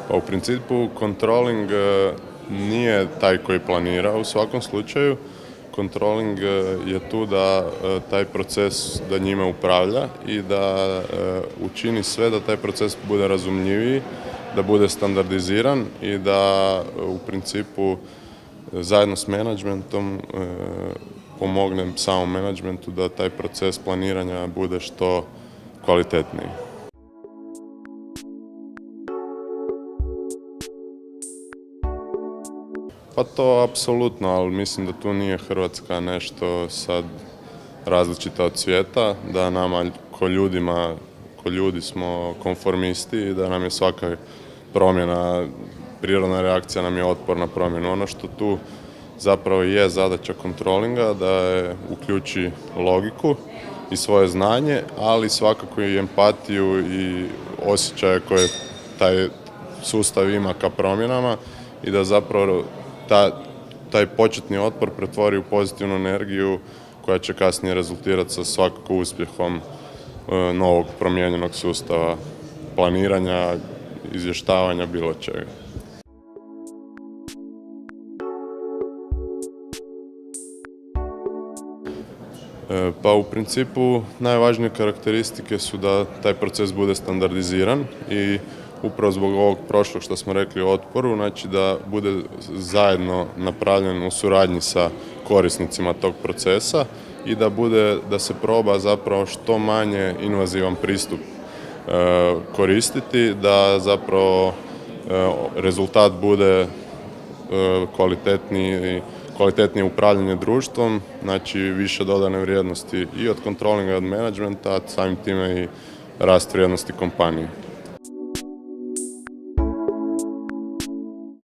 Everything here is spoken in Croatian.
Pa u principu controlling nije taj koji planira u svakom slučaju. Controlling je tu da taj proces, da njime upravlja i da učini sve da taj proces bude razumljiviji, da bude standardiziran i da u principu zajedno s menadžmentom pomogne samom menadžmentu da taj proces planiranja bude što kvalitetniji. Pa to apsolutno, ali mislim da tu nije Hrvatska nešto sad različita od svijeta, da nama ko ljudi smo konformisti i da nam je svaka promjena, prirodna reakcija nam je otpor na promjenu. Ono što tu zapravo je zadaća kontrolinga, da je uključi logiku i svoje znanje, ali svakako i empatiju i osjećaje koje taj sustav ima ka promjenama i da zapravo taj početni otpor pretvori u pozitivnu energiju koja će kasnije rezultirati sa svakako uspjehom novog promijenjenog sustava planiranja, izvještavanja, bilo čega. Pa u principu najvažnije karakteristike su da taj proces bude standardiziran i upravo zbog ovog prošlog što smo rekli o otporu, znači da bude zajedno napravljen u suradnji sa korisnicima tog procesa i da se proba zapravo što manje invazivan pristup koristiti, da zapravo rezultat bude kvalitetnije upravljanje društvom, znači više dodane vrijednosti i od kontrolinga i od menadžmenta, a samim time i rast vrijednosti kompanije.